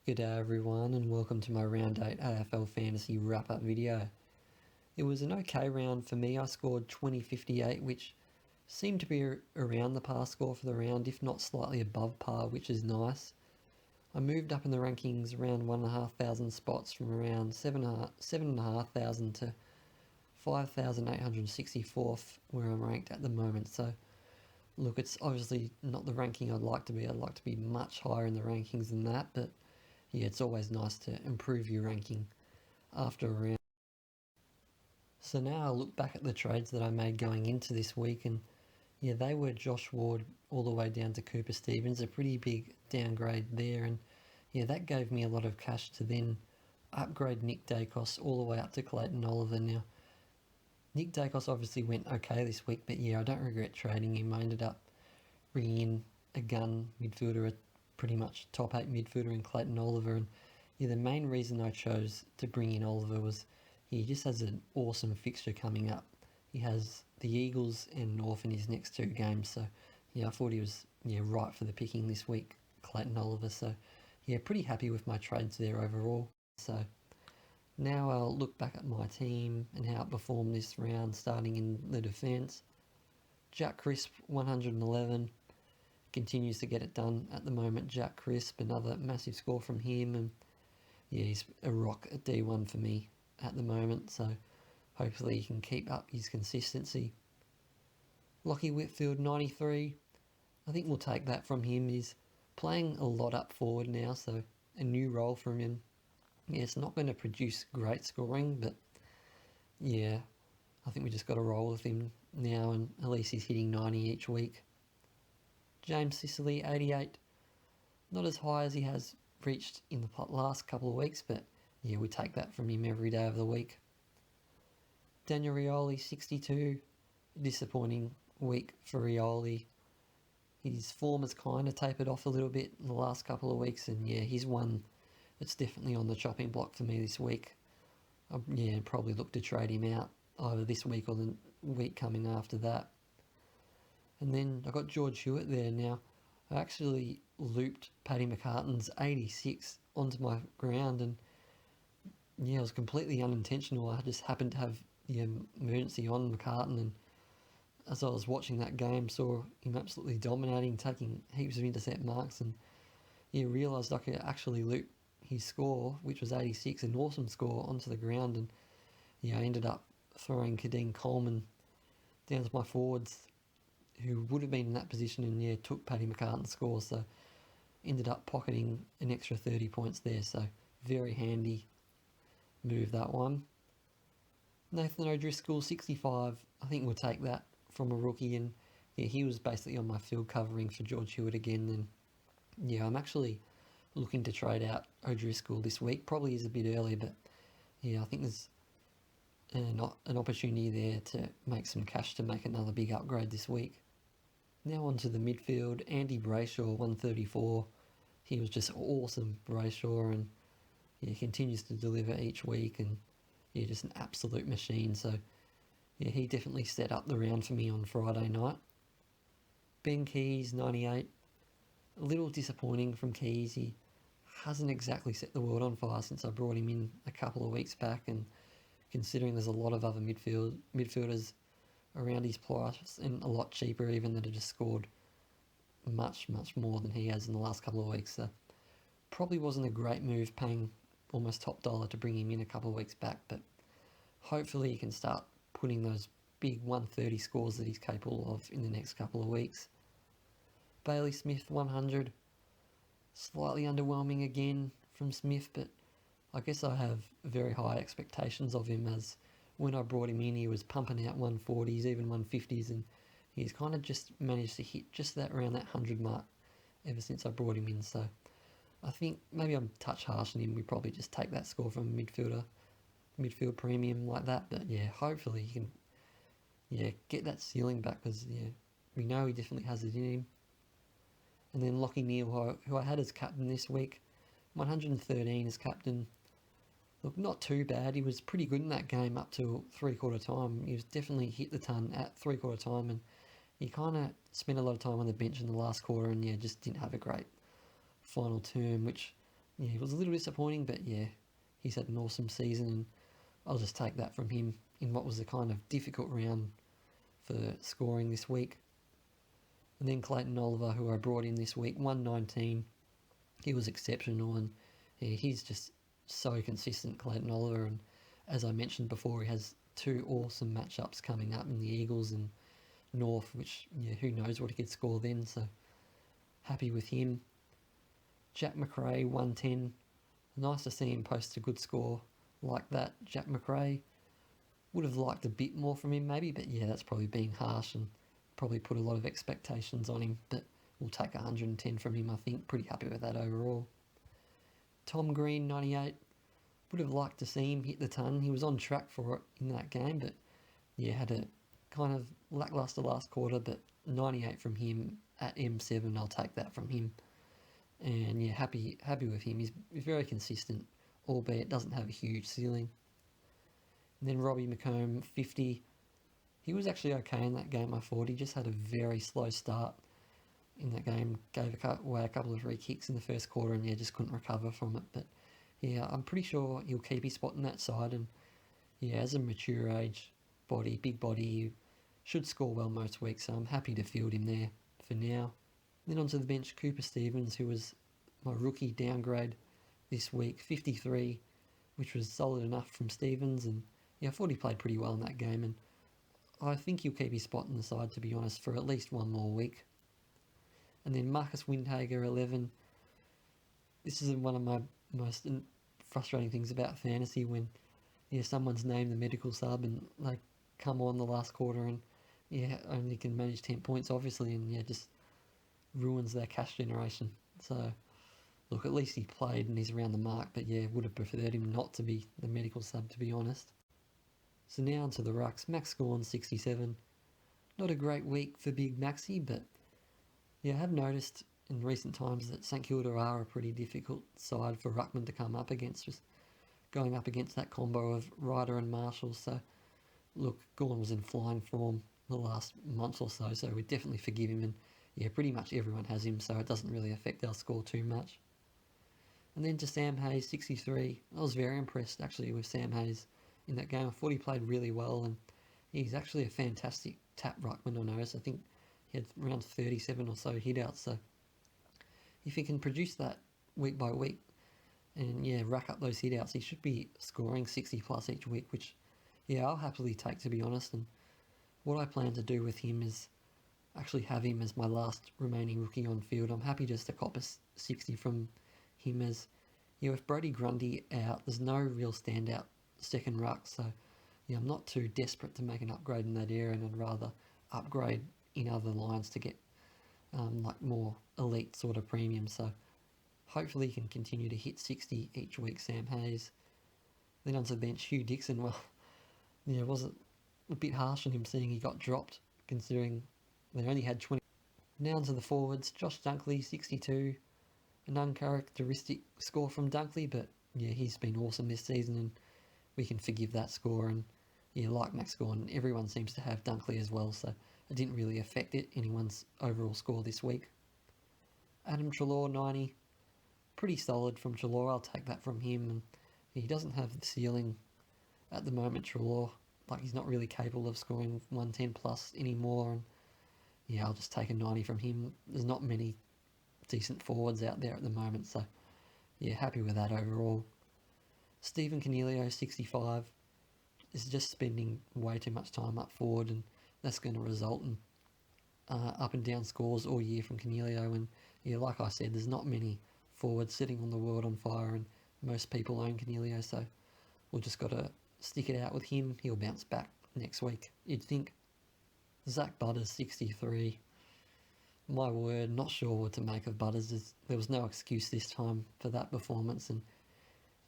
G'day everyone and welcome to my round 8 AFL fantasy wrap-up video. It was an okay round for me. I scored 20.58, which seemed to be around the par score for the round, if not slightly above par, which is nice. I moved up in the rankings around 1,500 spots from around 7,500 to 5,864th where I'm ranked at the moment. So look, it's obviously not the ranking I'd like to be. I'd like to be much higher in the rankings than that, but yeah, it's always nice to improve your ranking after a round. So now I'll look back at the trades that I made going into this week, and yeah, they were Josh Ward all the way down to Cooper Stevens, a pretty big downgrade there, and yeah, that gave me a lot of cash to then upgrade Nick Dacos all the way up to Clayton Oliver. Now, Nick Dacos obviously went okay this week, but yeah, I don't regret trading him. I ended up bringing in a gun midfielder, a pretty much top 8 midfielder in Clayton Oliver, and yeah, the main reason I chose to bring in Oliver was he just has an awesome fixture coming up. He has the Eagles and North in his next 2 games, so yeah, I thought he was right for the picking this week, Clayton Oliver. So yeah, pretty happy with my trades there overall. So now I'll look back at my team and how it performed this round, starting in the defence. Jack Crisp, 111, continues to get it done at the moment. Jack Crisp, another massive score from him, and yeah, he's a rock at D1 for me at the moment, so hopefully he can keep up his consistency. Lockie Whitfield, 93, I think we'll take that from him. He's playing a lot up forward now, so a new role from him. Yeah, it's not going to produce great scoring, but yeah, I think we just got to roll with him now, and at least he's hitting 90 each week. James Sicily, 88. Not as high as he has reached in the last couple of weeks, but yeah, we take that from him every day of the week. Daniel Rioli, 62. Disappointing week for Rioli. His form has kind of tapered off a little bit in the last couple of weeks, and yeah, he's one that's definitely on the chopping block for me this week. Yeah, probably look to trade him out either this week or the week coming after that. And then I got George Hewitt there. Now, I actually looped Paddy McCartan's 86 onto my ground, and yeah, it was completely unintentional. I just happened to have the emergency on McCartan, and as I was watching that game, saw him absolutely dominating, taking heaps of intercept marks, and yeah, realised I could actually loop his score, which was 86, an awesome score, onto the ground, and yeah, I ended up throwing Kadeem Coleman down to my forwards, who would have been in that position, and yeah, took Paddy McCartan's score, so ended up pocketing an extra 30 points there, so very handy move, that one. Nathan O'Driscoll, 65, I think we'll take that from a rookie, and yeah, he was basically on my field covering for George Hewitt again, and yeah, I'm actually looking to trade out O'Driscoll this week. Probably is a bit early, but yeah, I think there's an opportunity there to make some cash to make another big upgrade this week. Now on to the midfield. Andy Brayshaw, 134. He was just awesome, Brayshaw, and yeah, continues to deliver each week, and yeah, just an absolute machine. So yeah, he definitely set up the round for me on Friday night. Ben Keys, 98. A little disappointing from Keys. He hasn't exactly set the world on fire since I brought him in a couple of weeks back, and considering there's a lot of other midfielders around his price and a lot cheaper even, that have just scored much more than he has in the last couple of weeks. So probably wasn't a great move paying almost top dollar to bring him in a couple of weeks back, but hopefully he can start putting those big 130 scores that he's capable of in the next couple of weeks. Bailey Smith, 100. Slightly underwhelming again from Smith, but I guess I have very high expectations of him, as when I brought him in he was pumping out 140s, even 150s, and he's kind of just managed to hit just that around that 100 mark ever since I brought him in. So I think maybe I'm a touch harsh on him. We probably just take that score from a midfield premium like that, but yeah, hopefully he can get that ceiling back, because yeah, we know he definitely has it in him. And then Lockie Neal, who I had as captain this week, 113 as captain. Look, not too bad. He was pretty good in that game up to three-quarter time. He was definitely hit the ton at three-quarter time, and he kind of spent a lot of time on the bench in the last quarter, and yeah, just didn't have a great final term, which yeah, it was a little disappointing, but yeah, he's had an awesome season, and I'll just take that from him in what was a kind of difficult round for scoring this week. And then Clayton Oliver, who I brought in this week, 119. He was exceptional, and yeah, he's just so consistent, Clayton Oliver. And as I mentioned before, he has two awesome matchups coming up in the Eagles and North, which, yeah, who knows what he could score then. So happy with him. Jack McRae, 110. Nice to see him post a good score like that. Jack McRae, would have liked a bit more from him maybe, but yeah, that's probably being harsh and probably put a lot of expectations on him. But we'll take 110 from him, I think. Pretty happy with that overall. Tom Green, 98. Would have liked to see him hit the ton. He was on track for it in that game, but yeah, had a kind of lackluster last quarter, but 98 from him at M7, I'll take that from him. And yeah, happy with him. He's very consistent, albeit doesn't have a huge ceiling. And then Robbie McComb, 50. He was actually okay in that game, I thought. He just had a very slow start in that game. Gave away a couple of free kicks in the first quarter, and yeah, just couldn't recover from it. But yeah, I'm pretty sure he'll keep his spot in that side. And yeah, as a mature age body, big body, he should score well most weeks. So I'm happy to field him there for now. Then onto the bench, Cooper Stevens, who was my rookie downgrade this week, 53, which was solid enough from Stevens. And yeah, I thought he played pretty well in that game, and I think he'll keep his spot in the side, to be honest, for at least one more week. And then Marcus Windhager, 11. This is one of my most frustrating things about fantasy, when someone's named the medical sub and they come on the last quarter and only can manage 10 points, obviously, and just ruins their cash generation. So look, at least he played and he's around the mark, but would have preferred him not to be the medical sub, to be honest. So now onto the rucks. Max Gawn, 67. Not a great week for Big Maxi, but I have noticed in recent times that St Kilda are a pretty difficult side for ruckman to come up against, just going up against that combo of Ryder and Marshall. So look, Gawn was in flying form the last month or so we definitely forgive him, and pretty much everyone has him, so it doesn't really affect our score too much. And then to Sam Hayes, 63. I was very impressed actually with Sam Hayes in that game. I thought he played really well, and he's actually a fantastic tap ruckman. I noticed. I think he had around 37 or so hitouts. So if he can produce that week by week and rack up those hitouts, he should be scoring 60 plus each week, which I'll happily take, to be honest. And what I plan to do with him is actually have him as my last remaining rookie on field. I'm happy just to cop a 60 from him, as with Brody Grundy out, there's no real standout second ruck, so I'm not too desperate to make an upgrade in that area, and I'd rather upgrade in other lines to get like more elite sort of premium. So hopefully he can continue to hit 60 each week, Sam Hayes. Then onto the bench, Hugh Dixon. Well, was it a bit harsh on him seeing he got dropped, considering they only had 20. Now onto the forwards, Josh Dunkley, 62. An uncharacteristic score from Dunkley, but he's been awesome this season, and we can forgive that score. And like Max Gawn, everyone seems to have Dunkley as well, so it didn't really affect anyone's overall score this week. Adam Treloar, 90. Pretty solid from Treloar. I'll take that from him, and he doesn't have the ceiling at the moment, Treloar. Like, he's not really capable of scoring 110 plus anymore, and I'll just take a 90 from him. There's not many decent forwards out there at the moment, so happy with that overall. Stephen Coniglio, 65, is just spending way too much time up forward, and that's going to result in up and down scores all year from Coniglio. And like I said, there's not many forwards sitting on the world on fire, and most people own Coniglio, so we've just got to stick it out with him. He'll bounce back next week, you'd think. Zach Butters, 63. My word, not sure what to make of Butters. There was no excuse this time for that performance, and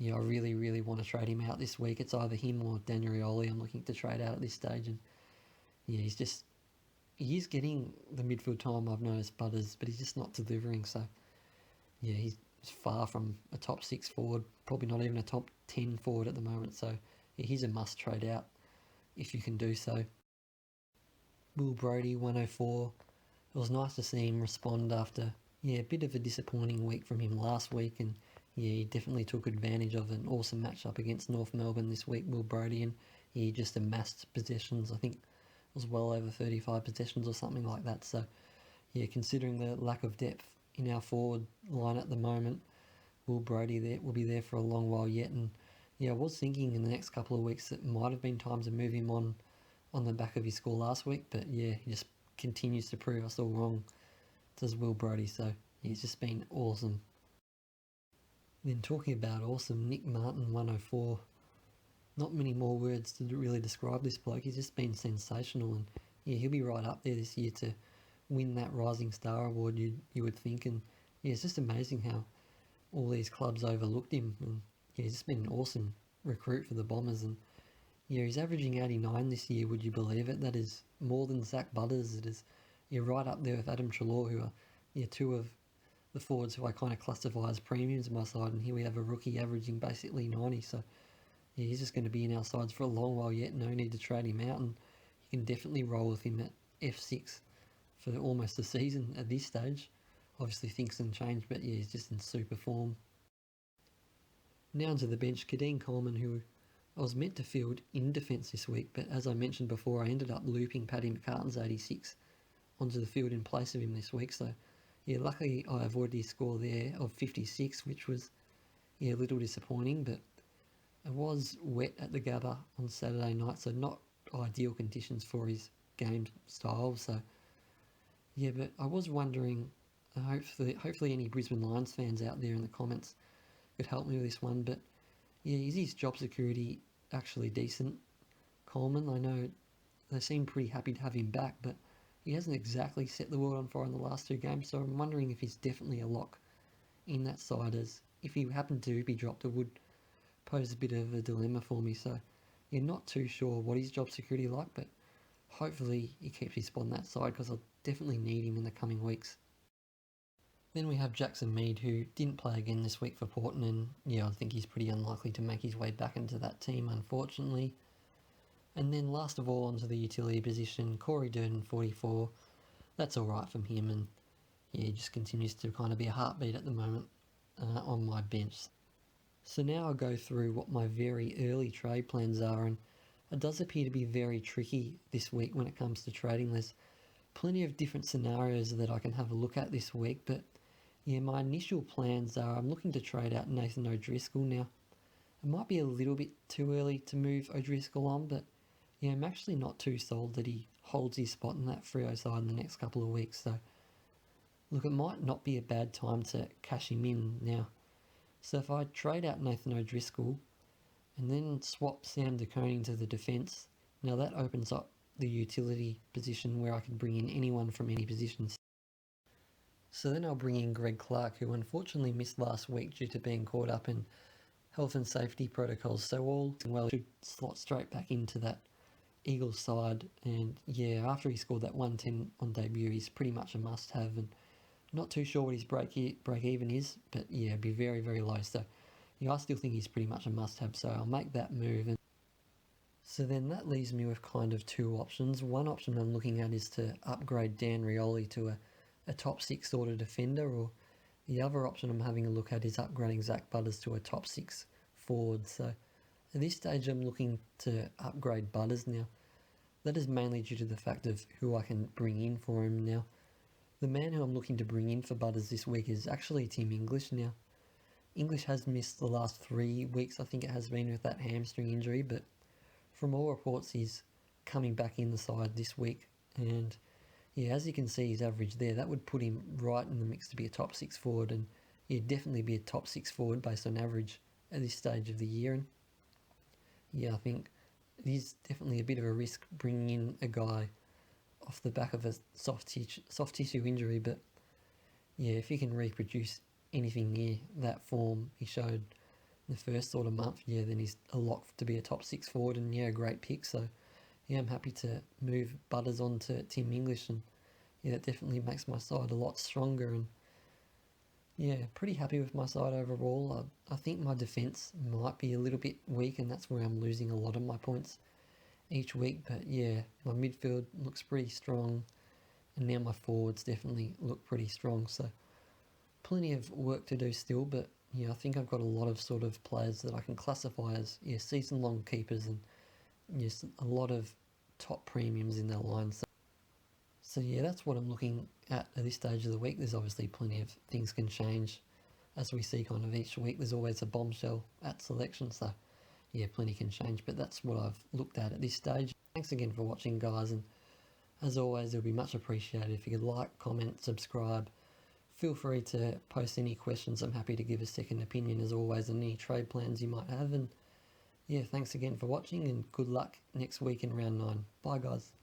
I really, really want to trade him out this week. It's either him or Daniel Rioli I'm looking to trade out at this stage, and he's getting the midfield time, I've noticed, Butters, but he's just not delivering. So he's far from a top 6 forward, probably not even a top 10 forward at the moment. So he's a must trade out if you can do so. Will Brodie, 104. It was nice to see him respond after a bit of a disappointing week from him last week, and yeah, he definitely took advantage of an awesome matchup against North Melbourne this week, Will Brodie, and he just amassed possessions. I think it was well over 35 possessions or something like that. So, yeah, considering the lack of depth in our forward line at the moment, Will Brodie there will be there for a long while yet. And yeah, I was thinking in the next couple of weeks it might have been time to move him on the back of his score last week, but yeah, he just continues to prove us all wrong. Does Will Brodie? So he's just been awesome. Then talking about awesome, Nick Martin 104. Not many more words to really describe this bloke. He's just been sensational, and yeah, he'll be right up there this year to win that Rising Star Award. You would think, and yeah, it's just amazing how all these clubs overlooked him, and yeah, he's just been an awesome recruit for the Bombers, and yeah, he's averaging 89 this year. Would you believe it? That is more than Zach Butters. It is, you're right up there with Adam Treloar, who are yeah two of the forwards who I kind of classify as premiums in my side, and here we have a rookie averaging basically 90. So yeah, he's just going to be in our sides for a long while yet. No need to trade him out, and you can definitely roll with him at F6 for almost a season at this stage. Obviously things can change, but yeah, he's just in super form. Now onto the bench, Kadeen Coleman, who I was meant to field in defence this week, but as I mentioned before, I ended up looping Paddy McCartan's 86 onto the field in place of him this week. So yeah, luckily I avoided his score there of 56, which was yeah a little disappointing, but it was wet at the Gabba on Saturday night, so not ideal conditions for his game style. So yeah, but I was wondering, hopefully any Brisbane Lions fans out there in the comments could help me with this one. But yeah, is his job security actually decent? Coleman, I know they seem pretty happy to have him back, but he hasn't exactly set the world on fire in the last two games. So I'm wondering if he's definitely a lock in that side. As if he happened to be dropped, it would pose a bit of a dilemma for me. So you're not too sure what his job security like, but hopefully he keeps his spot on that side because I'll definitely need him in the coming weeks. Then we have Jackson Mead, who didn't play again this week for Porton, and yeah, I think he's pretty unlikely to make his way back into that team, unfortunately. And then last of all, onto the utility position, Corey Durden, 44. That's all right from him, and yeah, he just continues to kind of be a heartbeat at the moment on my bench. So now I'll go through what my very early trade plans are, and it does appear to be very tricky this week when it comes to trading. There's plenty of different scenarios that I can have a look at this week, but yeah, my initial plans are I'm looking to trade out Nathan O'Driscoll now. It might be a little bit too early to move O'Driscoll on, but yeah, I'm actually not too sold that he holds his spot in that Freo side in the next couple of weeks. So look, it might not be a bad time to cash him in now. So if I trade out Nathan O'Driscoll and then swap Sam De Koning to the defence, now that opens up the utility position where I can bring in anyone from any positions. So then I'll bring in Greg Clark, who unfortunately missed last week due to being caught up in health and safety protocols. So all well should slot straight back into that Eagles side. And yeah, after he scored that 110 on debut, he's pretty much a must-have. And not too sure what his break even is, but yeah, it'd be very, very low. So yeah, I still think he's pretty much a must-have. So I'll make that move. And so then that leaves me with kind of two options. One option I'm looking at is to upgrade Dan Rioli to a top six sort of defender, or the other option I'm having a look at is upgrading Zach Butters to a top six forward. So at this stage, I'm looking to upgrade Butters now. That is mainly due to the fact of who I can bring in for him now. The man who I'm looking to bring in for Butters this week is actually Tim English now. English has missed the last 3 weeks, I think it has been, with that hamstring injury, but from all reports, he's coming back in the side this week. And yeah, as you can see, his average there, that would put him right in the mix to be a top six forward, and he'd definitely be a top six forward based on average at this stage of the year. And yeah, I think it is definitely a bit of a risk bringing in a guy off the back of a soft tissue injury, but yeah, if he can reproduce anything near that form he showed in the first sort of month, yeah, then he's a lock to be a top six forward, and yeah, a great pick. So yeah, I'm happy to move Butters on to Tim English, and yeah, that definitely makes my side a lot stronger. And yeah, pretty happy with my side overall. I think my defence might be a little bit weak, and that's where I'm losing a lot of my points each week. But yeah, my midfield looks pretty strong, and now my forwards definitely look pretty strong. So plenty of work to do still, but Yeah, I think I've got a lot of sort of players that I can classify as season-long keepers, and yes, a lot of top premiums in their line. So yeah, that's what I'm looking at this stage of the week. There's obviously plenty of things can change as we see kind of each week. There's always a bombshell at selection, so yeah, plenty can change. But that's what I've looked at this stage. Thanks again for watching, guys, and as always, it would be much appreciated if you could like, comment, subscribe. Feel free to post any questions. I'm happy to give a second opinion as always on any trade plans you might have. And yeah, thanks again for watching and good luck next week in round 9. Bye, guys.